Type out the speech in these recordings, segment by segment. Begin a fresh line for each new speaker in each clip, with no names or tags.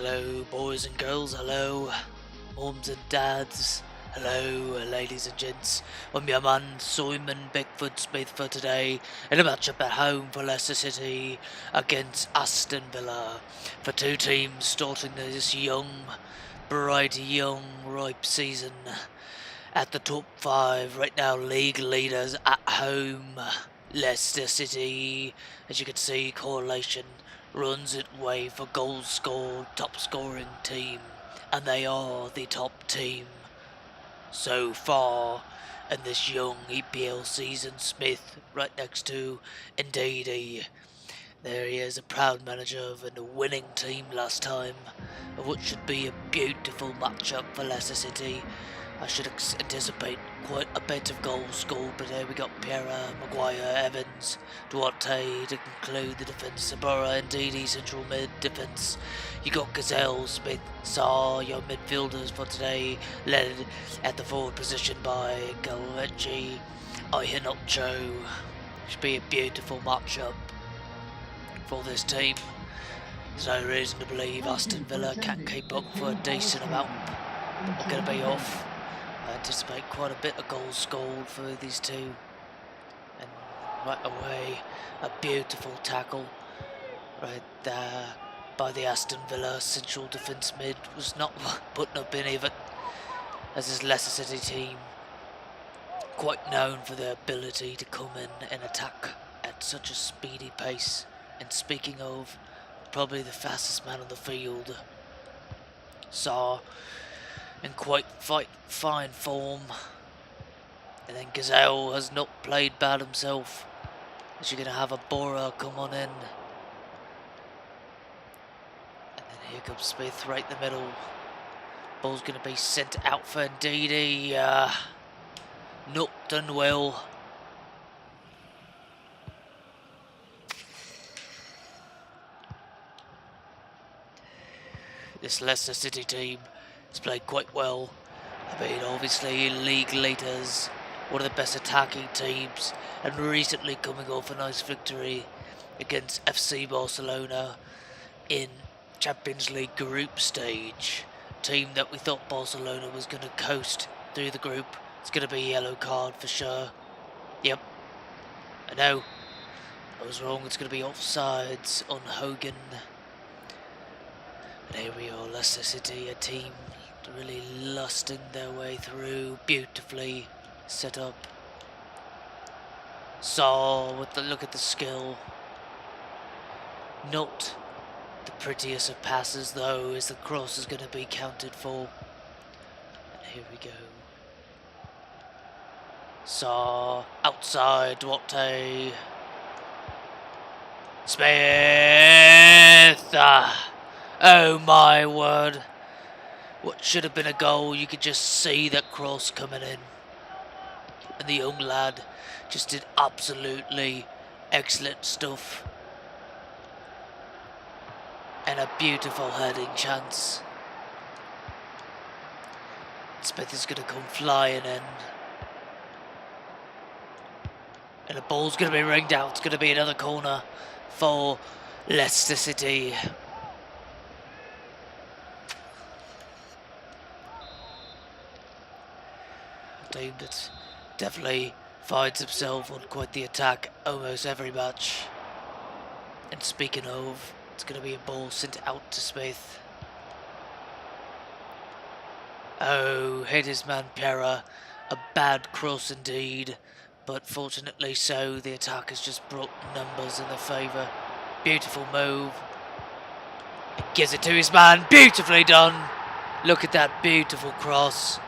Hello boys and girls, hello mums and dads, hello ladies and gents. I'm your man Simon Bickford-Smith for today in a matchup at home for Leicester City against Aston Villa. For two teams starting this bright young ripe season at the top 5 right now, league leaders at home. Leicester City, as you can see, correlation runs its way for goals scored, top scoring team, and they are the top team so far in this young EPL season. Smith right next to Ndidi. There he is, a proud manager of a winning team last time, of what should be a beautiful matchup for Leicester City. I should anticipate quite a bit of goals scored, but here we got Pierre, Maguire, Evans, Duarte to conclude the defence, Sabora and Ndidi central mid defence. You got Gazelle, Smith, Sarr, your midfielders for today, led at the forward position by Galvecchi, Iheanacho. Should be a beautiful matchup for this team. There's no reason to believe Aston Villa can't keep up for a decent amount. We're going to be off. I anticipate quite a bit of goals scored for these two. And right away, a beautiful tackle right there by the Aston Villa central defence mid was not putting up any of it, as this Leicester City team quite known for their ability to come in and attack at such a speedy pace. And speaking of, probably the fastest man on the field, Sarr, in quite fine form. And then Gazelle has not played bad himself, as you're going to have a Bora come on in. And then here comes Smith right in the middle. Ball's going to be sent out for Ndidi. Not done well. This Leicester City team has played quite well. I mean, obviously league leaders, one of the best attacking teams, and recently coming off a nice victory against FC Barcelona in Champions League group stage. A team that we thought Barcelona was going to coast through the group. It's going to be a yellow card for sure. Yep, I know, I was wrong. It's going to be offsides on Hogan. But here we are, Leicester City, a team really lusting their way through, beautifully set up. Sarr with the look at the skill. Not the prettiest of passes though, as the cross is going to be counted for. And here we go. Sarr outside, Duarte. Smith! Oh my word. What should have been a goal, you could just see that cross coming in. And the young lad just did absolutely excellent stuff. And a beautiful heading chance. Smith is going to come flying in. And the ball's going to be ringed out. It's going to be another corner for Leicester City. A team that definitely finds himself on quite the attack almost every match. And speaking of, it's going to be a ball sent out to Smith. Oh, hit his man Pierre. A bad cross indeed. But fortunately so, the attack has just brought numbers in their favour. Beautiful move. He gives it to his man. Beautifully done. Look at that beautiful cross.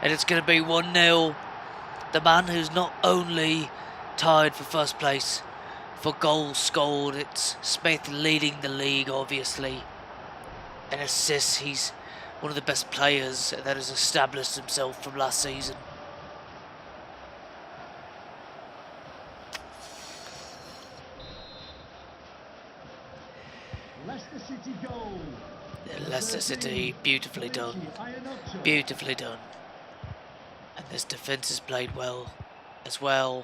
And it's going to be 1-0. The man who's not only tied for first place for goals scored, it's Smith leading the league obviously. And assists, he's one of the best players that has established himself from last season.
Leicester City goal.
Leicester City, beautifully done. Beautifully done. And this defence has played well as well.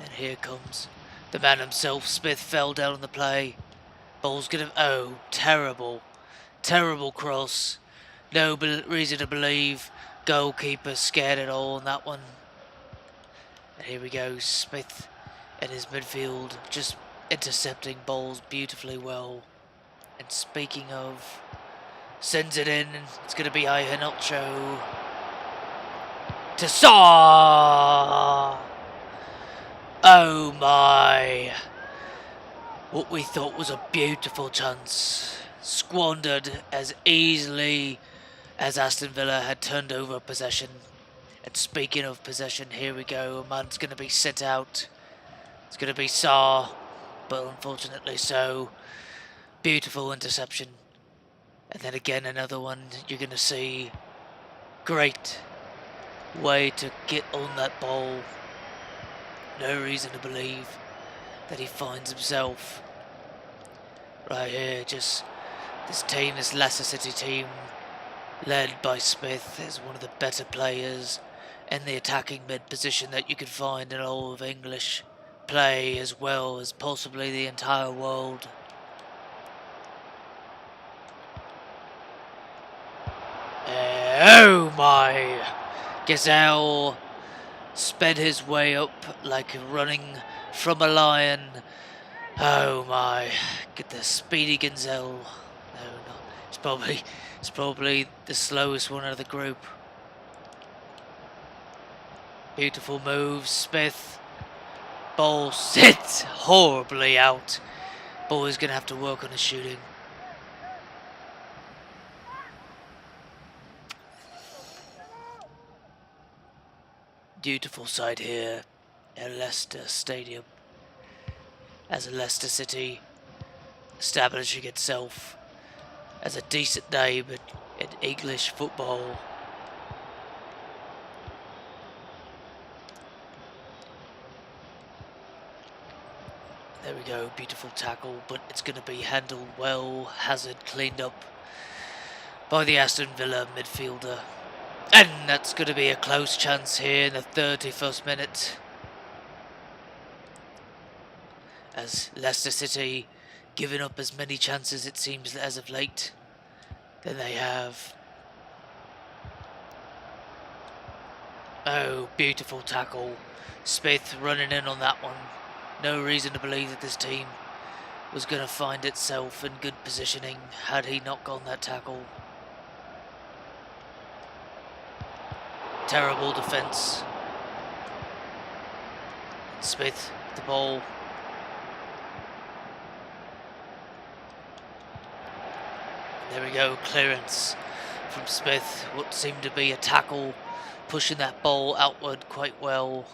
And here comes The man himself, Smith, fell down on the play. Ball's gonna... Oh, terrible. Terrible cross. No reason to believe goalkeeper scared at all on that one. And here we go, Smith and his midfield just intercepting balls beautifully well. And speaking of, sends it in. It's going to be Iheanacho to Saw. Oh my! What we thought was a beautiful chance, squandered as easily as Aston Villa had turned over possession. And speaking of possession, here we go. A man's going to be sent out. It's going to be Saw, but unfortunately so. Beautiful interception. And then again another one. You're going to see. Great way to get on that ball. No reason to believe that he finds himself right here. Just this team, this Leicester City team, led by Smith, is one of the better players in the attacking mid position that you could find in all of English play, as well as possibly the entire world. Oh my! Gazelle sped his way up like running from a lion. Oh my! Get the speedy Gazelle. No, it's probably the slowest one out of the group. Beautiful moves, Smith. Ball sits horribly out. Ball is going to have to work on his shooting. Beautiful sight here at Leicester Stadium, as a Leicester City establishing itself as a decent name in English football. There we go, beautiful tackle, but it's going to be handled well. Hazard cleaned up by the Aston Villa midfielder. And that's going to be a close chance here in the 31st minute, as Leicester City giving up as many chances, it seems, as of late than they have. Oh, beautiful tackle. Smith running in on that one. No reason to believe that this team was going to find itself in good positioning had he not gone that tackle. Terrible defence. Smith, the ball. There we go, clearance from Smith. What seemed to be a tackle, pushing that ball outward quite well.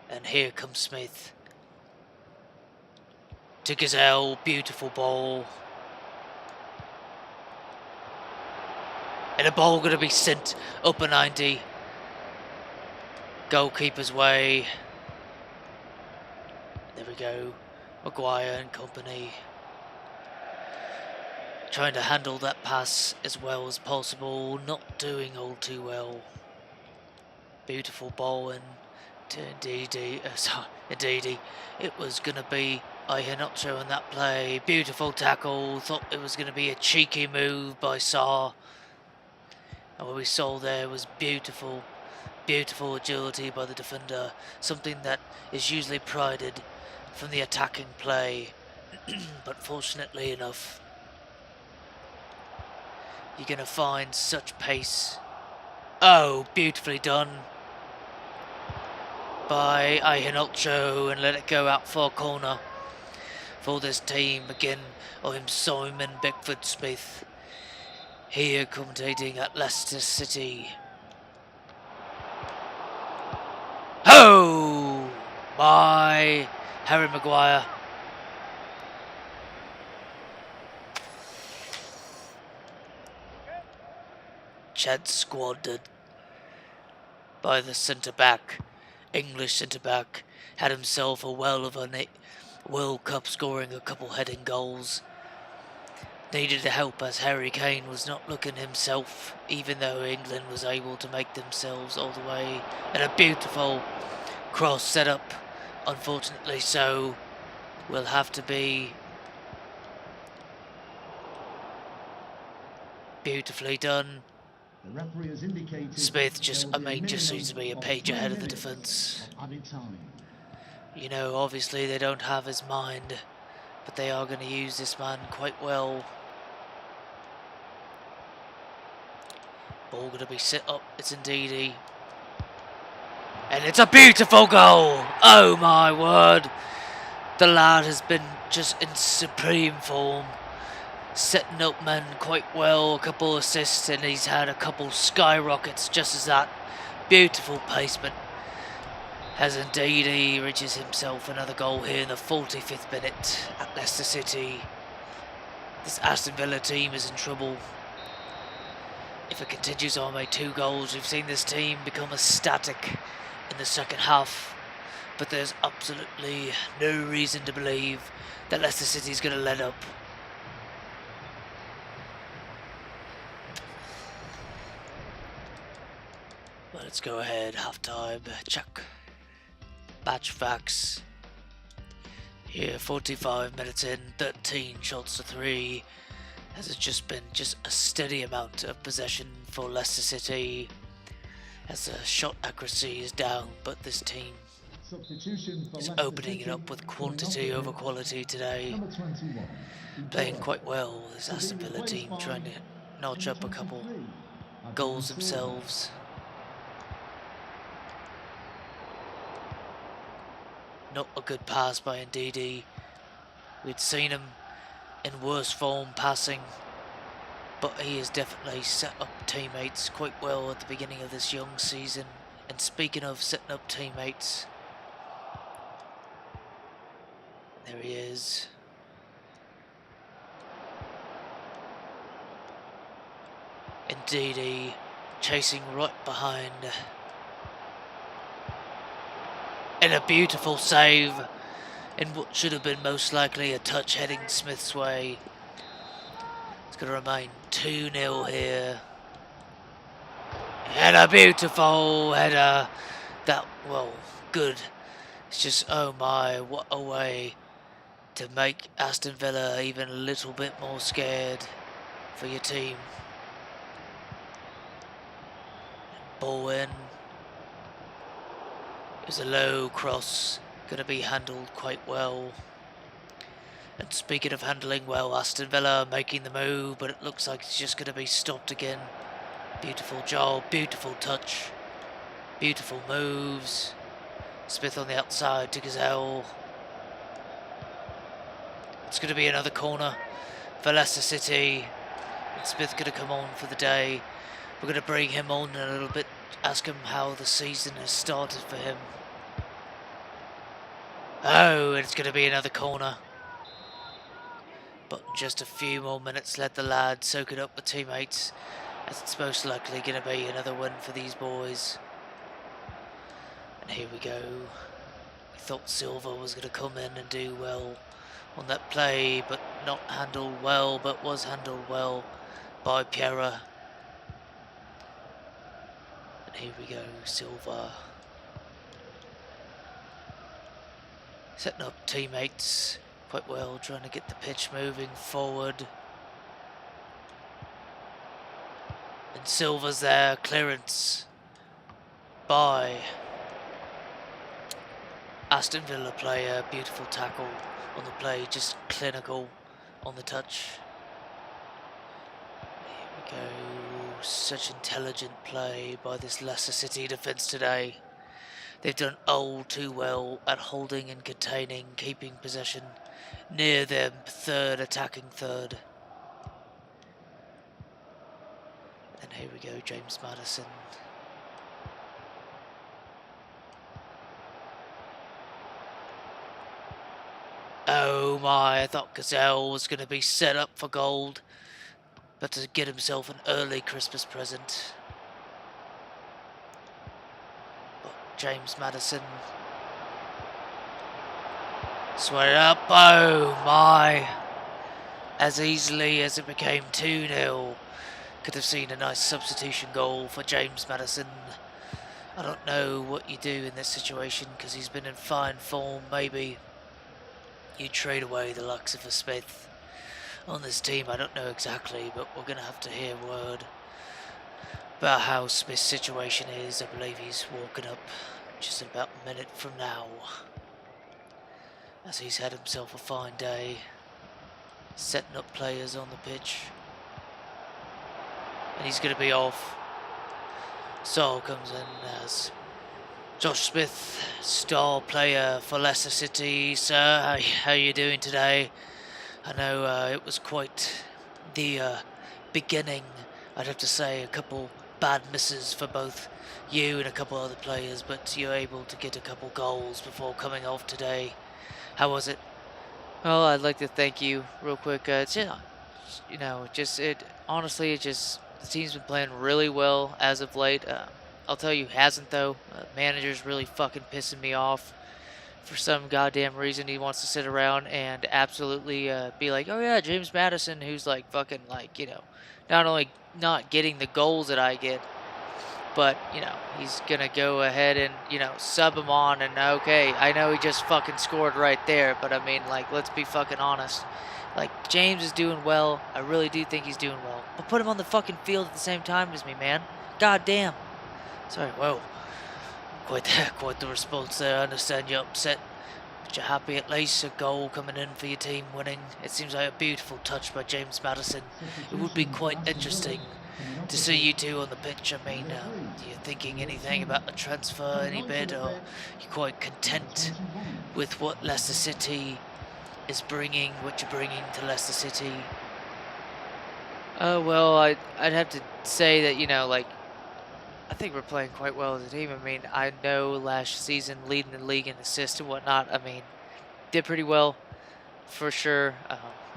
And here comes Smith. To Gazelle, beautiful ball. And a ball going to be sent up a 90. Goalkeeper's way. There we go. Maguire and company. Trying to handle that pass as well as possible. Not doing all too well. Beautiful ball in to Ndidi. Ndidi. It was going to be Iheanacho in that play. Beautiful tackle. Thought it was going to be a cheeky move by Saar. And what we saw there was beautiful agility by the defender. Something that is usually prided from the attacking play. But fortunately enough, you're going to find such pace. Oh, beautifully done by Iheanacho, and let it go out for a corner for this team. Again, I'm Simon Bickford-Smith, here commentating at Leicester City. Oh my, Harry Maguire. Chance squandered by the centre-back. English centre-back had himself a well of a World Cup, scoring a couple heading goals. Needed the help as Harry Kane was not looking himself, even though England was able to make themselves all the way. And a beautiful cross set up unfortunately so, will have to be beautifully done.
The referee has indicated
Smith just,
there will be a
just seems to be a
minimum
page
of 3
ahead of the
minutes
defence.
of added time.
You know, obviously they don't have his mind, but they are going to use this man quite well. Ball going to be set up, it's Ndidi. And it's a beautiful goal! Oh my word! The lad has been just in supreme form. Setting up men quite well, a couple assists, and he's had a couple skyrockets just as that. Beautiful placement. As indeed he reaches himself another goal here in the 45th minute at Leicester City. This Aston Villa team is in trouble. If it continues on, make 2 goals, we've seen this team become ecstatic in the second half. But there's absolutely no reason to believe that Leicester City is going to let up. Well, let's go ahead, half time, check. Batch facts. Here, 45 minutes in, 13 shots to 3. Has it just been a steady amount of possession for Leicester City, as the shot accuracy is down, but this team is opening it up with quantity over quality today. Playing quite well, this Aston Villa team, trying to notch up a couple goals themselves. Not a good pass by Ndidi. We'd seen him in worse form passing, but he has definitely set up teammates quite well at the beginning of this young season. And speaking of setting up teammates, there he is. Ndidi chasing right behind. And a beautiful save in what should have been most likely a touch heading Smith's way. It's going to remain 2-0 here. And a beautiful header. That, well, good. It's just, oh my, what a way to make Aston Villa even a little bit more scared for your team. Ball in. It was a low cross, going to be handled quite well. And speaking of handling well, Aston Villa making the move, but it looks like it's just going to be stopped again. Beautiful job, beautiful touch, beautiful moves. Smith on the outside to Gazelle. It's going to be another corner for Leicester City. And Smith going to come on for the day. We're going to bring him on in a little bit, ask him how the season has started for him. Oh, and it's going to be another corner. But just a few more minutes, let the lad soak it up with teammates, as it's most likely going to be another win for these boys. And here we go. We thought Silva was going to come in and do well on that play, but not handled well, but was handled well by Piera. And here we go, Silva. Setting up teammates quite well, trying to get the pitch moving forward. And Silva's there, clearance by Aston Villa player, beautiful tackle on the play, just clinical on the touch. Here we go, such intelligent play by this Leicester City defence today. They've done all too well at holding and containing, keeping possession near their attacking third. And here we go, James Maddison. Oh my, I thought Gazelle was going to be set up for gold, but to get himself an early Christmas present. James Maddison. Swear it up. Oh my. As easily as it became 2-0. Could have seen a nice substitution goal for James Maddison. I don't know what you do in this situation because he's been in fine form. Maybe you trade away the likes of a Smith on this team. I don't know exactly, but we're going to have to hear word about how Smith's situation is. I believe he's walking up just about a minute from now, as he's had himself a fine day setting up players on the pitch. And he's going to be off. Saul comes in as Josh Smith, star player for Leicester City. Sir, how are you doing today? I know it was quite the beginning. I'd have to say a couple bad misses for both you and a couple other players, but you're able to get a couple goals before coming off today. How was it? Well, I'd like to thank you real quick. It's honestly, the team's been playing really well as of late. I'll tell you, hasn't though. Manager's really fucking pissing me off. For some goddamn reason, he wants to sit around and absolutely be like, oh yeah, James Maddison, who's like fucking like, not only not getting the goals that I get, but, he's going to go ahead and, sub him on. And okay, I know he just fucking scored right there, but I mean, like, let's be fucking honest. Like, James is doing well. I really do think he's doing well. But put him on the fucking field at the same time as me, man. God damn. Sorry, whoa. Quite the response there. I understand you're upset, but you're happy at least. A goal coming in for your team winning. It seems like a beautiful touch by James Maddison. It would be quite interesting to see you two on the pitch. I mean, you're thinking anything about the transfer any bit, or you're quite content with what Leicester City is bringing, what you're bringing to Leicester City? Well, I'd have to say that, I think we're playing quite well as a team. I mean, I know last season leading the league in assists and whatnot, I mean, did pretty well for sure.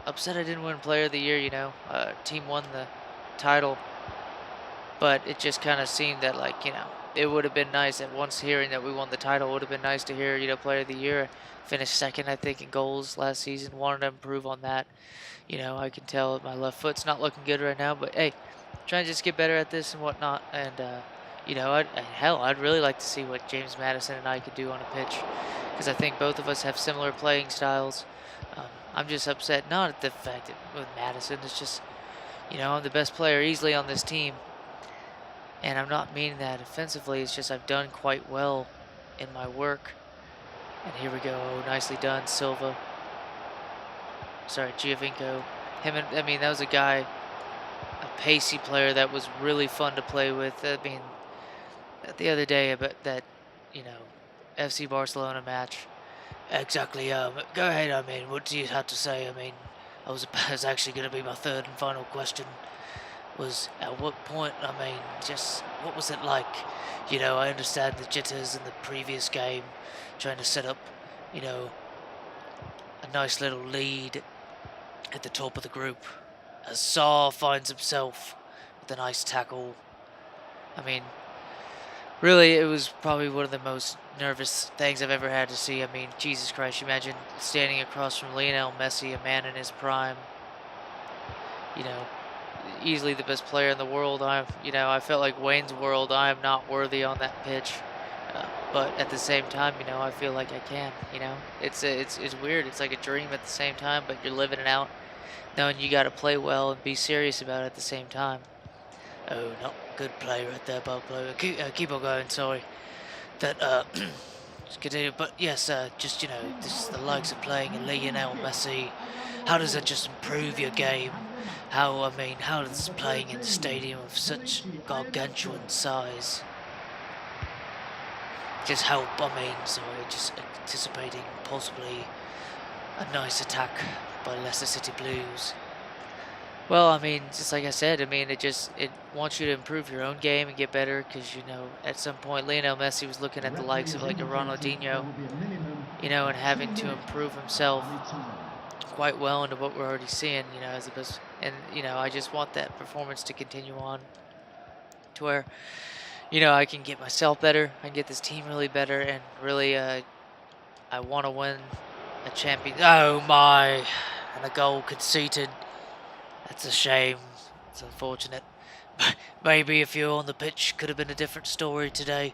Upset I didn't win Player of the Year, team won the title, but it just kind of seemed that it would have been nice at once hearing that we won the title. It would have been nice to hear, Player of the Year. Finished second, I think, in goals last season. Wanted to improve on that. I can tell my left foot's not looking good right now, but hey, trying to just get better at this and whatnot. And, I'd really like to see what James Maddison and I could do on a pitch, because I think both of us have similar playing styles. I'm just upset, not at the fact that with Maddison, it's just, I'm the best player easily on this team. And I'm not meaning that offensively, it's just I've done quite well in my work. And here we go, nicely done, Silva. Sorry, Giovinco. That was a guy, a pacey player that was really fun to play with. I mean, the other day, about that, FC Barcelona match. Exactly, go ahead, what do you have to say? I was actually going to be my third and final question. Was at what point, just what was it like? I understand the jitters in the previous game, trying to set up, a nice little lead at the top of the group, as Saar finds himself with a nice tackle. Really, it was probably one of the most nervous things I've ever had to see. Jesus Christ, you imagine standing across from Lionel Messi, a man in his prime, easily the best player in the world. I felt like Wayne's World. I am not worthy on that pitch, but at the same time, I feel like I can. It's weird. It's like a dream at the same time, but you're living it out, knowing you got to play well and be serious about it at the same time. Oh, not good play right there, ball player. Keep on going. Sorry, that just continue. But yes, just this is the likes of playing a Lionel Messi. How does that just improve your game? How does playing in a stadium of such gargantuan size just help? Just anticipating possibly a nice attack by Leicester City Blues. Well, just like I said, it wants you to improve your own game and get better, because, at some point Lionel Messi was looking at the likes of like a Ronaldinho, and having to improve himself quite well into what we're already seeing, as the best. And, I just want that performance to continue on to where, I can get myself better, I can get this team really better, and really, I want to win a champion. Oh my, and a goal conceded. That's a shame. It's unfortunate. Maybe if you were on the pitch, could have been a different story today.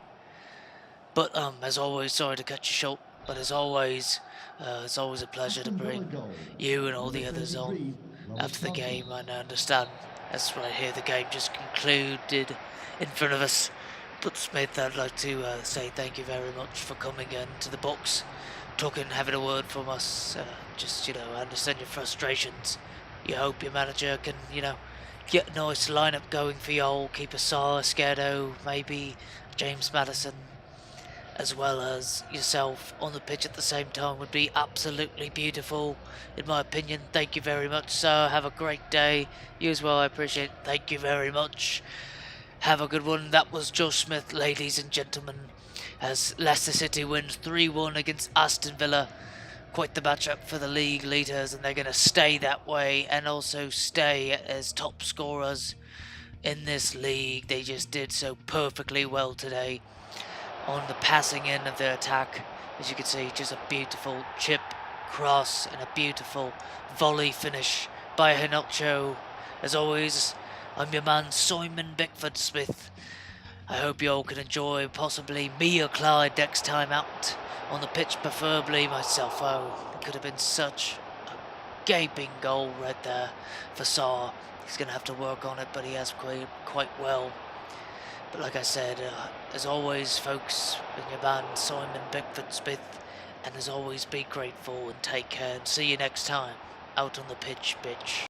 But as always, sorry to cut you short. But as always, it's always a pleasure to
Aston Villa
bring
goal.
you and all
Number
the others on
23,
after the
Santos.
game. And I understand that's right here. The game just concluded in front of us. But Smith, I'd like to say thank you very much for coming into the box, talking, having a word from us. I understand your frustrations. You hope your manager can, get a nice lineup going for y'all. Keep a Salah, Esquerdo, maybe James Maddison, as well as yourself on the pitch at the same time would be absolutely beautiful, in my opinion. Thank you very much, sir. Have a great day. You as well, I appreciate it. Thank you very much. Have a good one. That was Josh Smith, ladies and gentlemen, as Leicester City wins 3-1 against Aston Villa. Quite the matchup for the league leaders, and they're going to stay that way and also stay as top scorers in this league. They just did so perfectly well today on the passing end of their attack. As you can see, just a beautiful chip, cross, and a beautiful volley finish by Hinocho. As always, I'm your man Simon Bickford-Smith. I hope you all can enjoy possibly me or Clyde next time out on the pitch, preferably myself. Oh, it could have been such a gaping goal right there for Saar. He's going to have to work on it, but he has quite well. But like I said, as always, folks, been your man Simon Bickford-Smith, and as always, be grateful and take care, and see you next time out on the pitch, bitch.